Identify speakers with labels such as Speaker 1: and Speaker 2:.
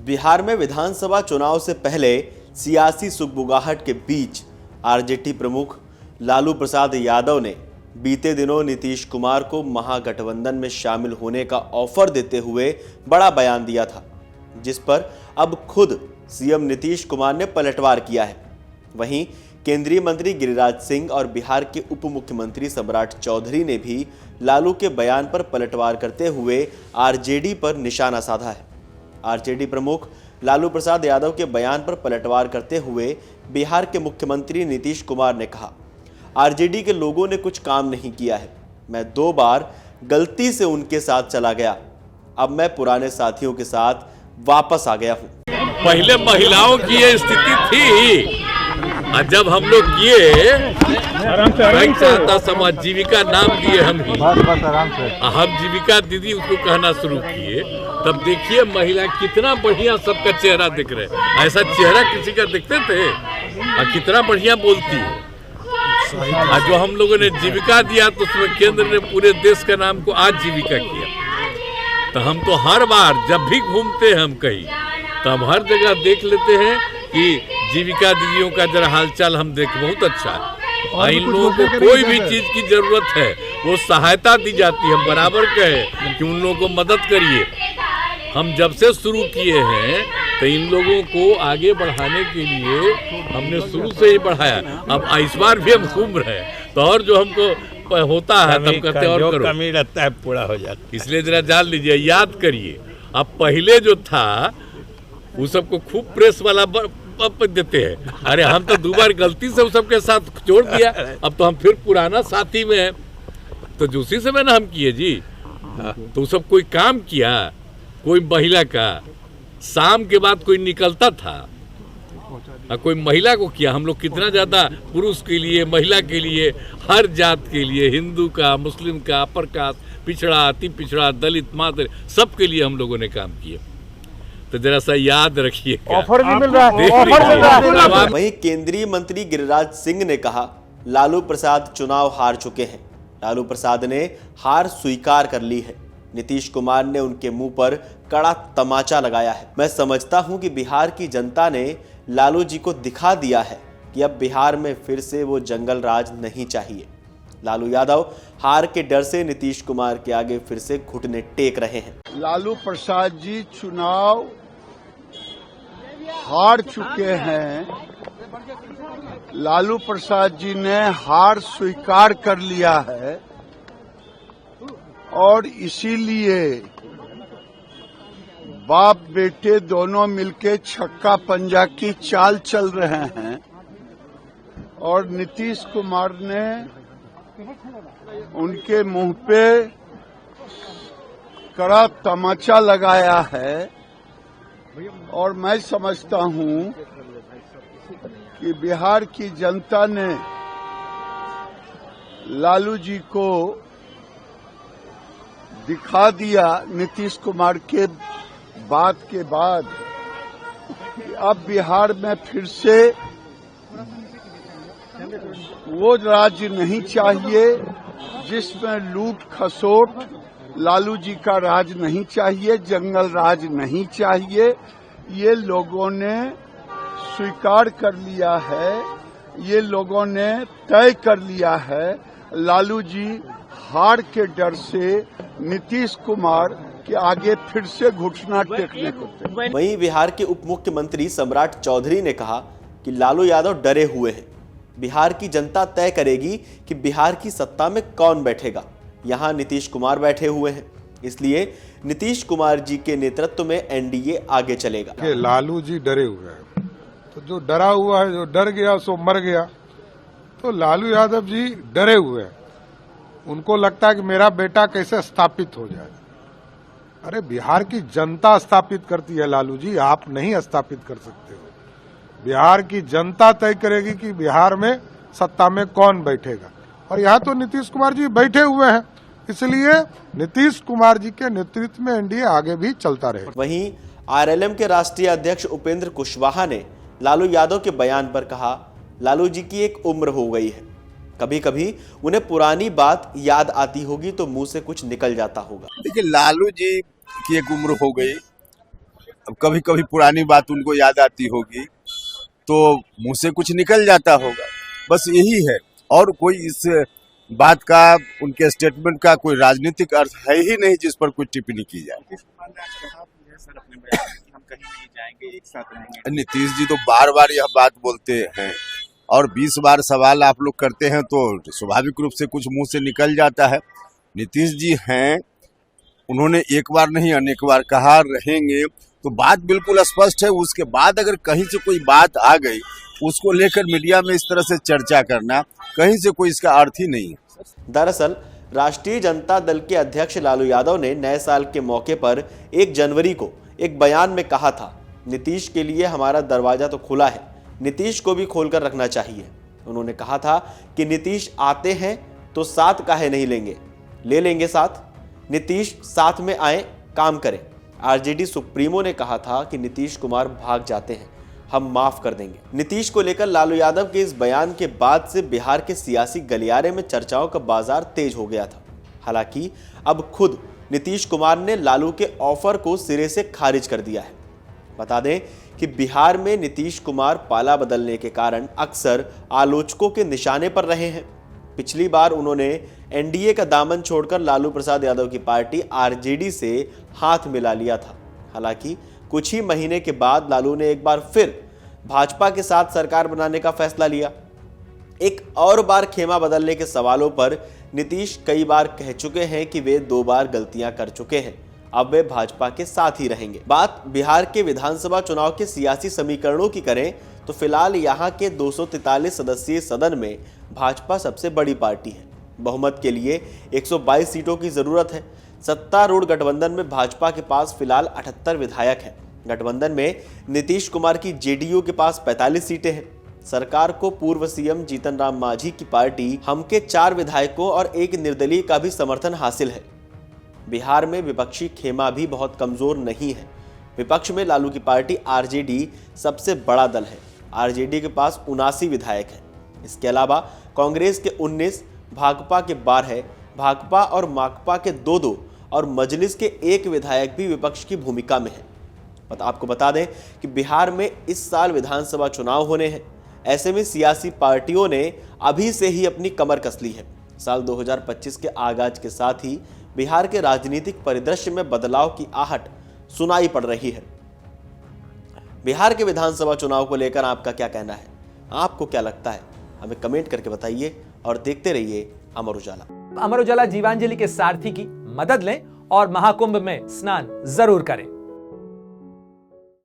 Speaker 1: बिहार में विधानसभा चुनाव से पहले सियासी सुगबुगाहट के बीच आरजेडी प्रमुख लालू प्रसाद यादव ने बीते दिनों नीतीश कुमार को महागठबंधन में शामिल होने का ऑफर देते हुए बड़ा बयान दिया था, जिस पर अब खुद सीएम नीतीश कुमार ने पलटवार किया है। वहीं केंद्रीय मंत्री गिरिराज सिंह और बिहार के उप मुख्यमंत्री सम्राट चौधरी ने भी लालू के बयान पर पलटवार करते हुए आरजेडी पर निशाना साधा है। आरजेडी प्रमुख लालू प्रसाद यादव के बयान पर पलटवार करते हुए बिहार के मुख्यमंत्री नीतीश कुमार ने कहा, आरजेडी के लोगों ने कुछ काम नहीं किया है। मैं 2 बार गलती से उनके साथ चला गया, अब मैं पुराने साथियों के साथ वापस आ गया हूं।
Speaker 2: पहले महिलाओं की ये स्थिति थी, और जब हम लोग किए बैंक सहायता समाज जीविका नाम दिए हम ही, हम जीविका दीदी उसको कहना शुरू किए, तब देखिए महिला कितना बढ़िया सबका चेहरा दिख रहा है। ऐसा चेहरा किसी का दिखते थे और कितना बढ़िया बोलती है। और जो हम लोगों ने जीविका दिया तो उसमें केंद्र ने पूरे देश का नाम को आज जीविका किया। तो हम तो हर बार जब भी घूमते हैं हम कहीं, तो हम हर जगह देख लेते हैं कि जीविका दीदियों का जरा हालचाल हम देख, बहुत अच्छा है। इन लोगों को कोई भी चीज की जरूरत है वो सहायता दी जाती है। हम बराबर कहे कि उन लोगों को मदद करिए। हम जब से शुरू किए हैं तो इन लोगों को आगे बढ़ाने के लिए हमने शुरू से ही बढ़ाया। अब इस बार भी हम घूम रहे हैं तो और जो हमको होता है तब कहते और करो,
Speaker 3: कमी रहता है पूरा हो जाता है।
Speaker 2: इसलिए जरा जान लीजिए, याद करिए। अब पहले जो था वो सबको खूब प्रेस वाला देते हैं। अरे हम तो 2 बार गलती से उस सबके साथ जोड़ दिया, अब तो हम फिर पुराना साथी में हैं। तो उसी समय ना हम किए जी, तो सब कोई काम किया, कोई महिला का शाम के बाद कोई निकलता था और कोई महिला को किया। हम लोग कितना ज्यादा पुरुष के लिए, महिला के लिए, हर जात के लिए, हिंदू का, मुस्लिम का, अपर कास्ट, पिछड़ा, अति पिछड़ा, दलित, मादर, सबके लिए हम लोगों ने काम किया। तो जरा सा याद रखिए,
Speaker 3: ऑफर भी मिल रहा है, ऑफर मिल रहा है।
Speaker 1: वहीं केंद्रीय मंत्री गिरिराज सिंह ने कहा, लालू प्रसाद चुनाव हार चुके हैं। लालू प्रसाद ने हार स्वीकार कर ली है। नीतीश कुमार ने उनके मुंह पर कड़ा तमाचा लगाया है। मैं समझता हूं कि बिहार की जनता ने लालू जी को दिखा दिया है कि अब बिहार में फिर से वो जंगल राज नहीं चाहिए। लालू यादव हार के डर से नीतीश कुमार के आगे फिर से घुटने टेक रहे हैं।
Speaker 4: लालू प्रसाद जी चुनाव हार चुके हैं। लालू प्रसाद जी ने हार स्वीकार कर लिया है और इसीलिए बाप बेटे दोनों मिलके छक्का पंजा की चाल चल रहे हैं। और नीतीश कुमार ने उनके मुंह पे कड़ा तमाचा लगाया है। और मैं समझता हूं कि बिहार की जनता ने लालू जी को दिखा दिया नीतीश कुमार के बात के बाद कि अब बिहार में फिर से वो राज्य नहीं चाहिए जिसमें लूट खसोट। लालू जी का राज नहीं चाहिए, जंगल राज नहीं चाहिए। ये लोगों ने स्वीकार कर लिया है, ये लोगों ने तय कर लिया है। लालू जी हार के डर से नीतीश कुमार के आगे फिर से घुटना टेकने को।
Speaker 1: वहीं बिहार के उप मुख्यमंत्री सम्राट चौधरी ने कहा कि लालू यादव डरे हुए हैं। बिहार की जनता तय करेगी कि बिहार की सत्ता में कौन बैठेगा। यहाँ नीतीश कुमार बैठे हुए हैं, इसलिए नीतीश कुमार जी के नेतृत्व में एनडीए आगे चलेगा।
Speaker 5: लालू जी डरे हुए हैं, तो जो डरा हुआ है, जो डर गया सो मर गया। तो लालू यादव जी डरे हुए हैं, उनको लगता है कि मेरा बेटा कैसे स्थापित हो जाए। अरे बिहार की जनता स्थापित करती है लालू जी, आप नहीं स्थापित कर सकते हो। बिहार की जनता तय करेगी कि बिहार में सत्ता में कौन बैठेगा। और यहाँ तो नीतीश कुमार जी बैठे हुए हैं, इसलिए नीतीश कुमार जी के नेतृत्व में एनडीए आगे भी चलता रहेगा।
Speaker 1: वहीं आरएलएम के राष्ट्रीय अध्यक्ष उपेंद्र कुशवाहा ने लालू यादव के बयान पर कहा, लालू जी की एक उम्र हो गई है, कभी कभी उन्हें पुरानी बात याद आती होगी तो मुंह से कुछ निकल जाता होगा।
Speaker 3: देखिए, लालू जी की एक उम्र हो गई,
Speaker 6: अब कभी कभी पुरानी बात उनको याद आती होगी तो मुंह से कुछ निकल जाता होगा, बस यही है। और कोई इस बात का, उनके स्टेटमेंट का कोई राजनीतिक अर्थ है ही नहीं जिस पर कोई टिप्पणी की जाए। नीतीश जी तो बार बार यह बात बोलते हैं और 20 बार सवाल आप लोग करते हैं तो स्वाभाविक रूप से कुछ मुंह से निकल जाता है। नीतीश जी हैं, उन्होंने एक बार नहीं अनेक बार कहा, रहेंगे, तो बात बिल्कुल स्पष्ट है। उसके बाद अगर कहीं से कोई बात आ गई, उसको लेकर मीडिया में इस तरह से चर्चा करना, कहीं से कोई इसका अर्थ ही नहीं है।
Speaker 1: दरअसल राष्ट्रीय जनता दल के अध्यक्ष लालू यादव ने नए साल के मौके पर 1 जनवरी को एक बयान में कहा था, नीतीश के लिए हमारा दरवाजा तो खुला है, नीतीश को भी खोलकर रखना चाहिए। उन्होंने कहा था कि नीतीश आते हैं तो साथ काहे नहीं लेंगे, ले लेंगे साथ, नीतीश साथ में आए, काम करें। आरजेडी सुप्रीमो ने कहा था कि नीतीश कुमार भाग जाते हैं, हम माफ कर देंगे। नीतीश को लेकर लालू यादव के इस बयान के बाद से बिहार के सियासी गलियारे में चर्चाओं का बाजार तेज हो गया था। हालांकि अब खुद नीतीश कुमार ने लालू के ऑफर को सिरे से खारिज कर दिया है। बता दें कि बिहार में नीतीश कुमार पाला बदलने के कारण अक्सर आलोचकों के निशाने पर रहे हैं। पिछली बार उन्होंने एनडीए का दामन छोड़कर लालू प्रसाद यादव की पार्टी आरजेडी से हाथ मिला लिया था। हालांकि कुछ ही महीने के बाद लालू ने एक बार फिर भाजपा के साथ सरकार बनाने का फैसला लिया। एक और बार खेमा बदलने के सवालों पर नीतीश कई बार कह चुके हैं कि वे 2 बार गलतियां कर चुके हैं, अब वे भाजपा के साथ ही रहेंगे। बात बिहार के विधानसभा चुनाव के सियासी समीकरणों की करें तो फिलहाल यहां के 243 सदस्यीय सदन में भाजपा सबसे बड़ी पार्टी है। बहुमत के लिए 122 सीटों की जरूरत है। सत्तारूढ़ गठबंधन में भाजपा के पास फिलहाल 78 विधायक हैं। गठबंधन में नीतीश कुमार की जेडीयू के पास 45 सीटें हैं। सरकार को पूर्व सीएम जीतन राम मांझी की पार्टी हम के 4 विधायकों और 1 निर्दलीय का भी समर्थन हासिल है। बिहार में विपक्षी खेमा भी बहुत कमजोर नहीं है। विपक्ष में लालू की पार्टी आरजेडी सबसे बड़ा दल है। आरजेडी के पास 79 विधायक हैं। इसके अलावा कांग्रेस के 19, भाकपा के 12, भाकपा और माकपा के 2-2 और मजलिस के 1 विधायक भी विपक्ष की भूमिका में है। आपको बता दें कि बिहार में इस साल विधानसभा चुनाव होने हैं। ऐसे में सियासी पार्टियों ने अभी से ही अपनी कमर कस ली है। साल 2025 के आगाज के साथ ही बिहार के राजनीतिक परिदृश्य में बदलाव की आहट सुनाई पड़ रही है। बिहार के विधानसभा चुनाव को लेकर आपका क्या कहना है? आपको क्या लगता है? हमें कमेंट करके बताइए और देखते रहिए अमर उजाला।
Speaker 7: अमर उजाला जीवांजलि के सारथी की मदद लें और महाकुंभ में स्नान जरूर करें।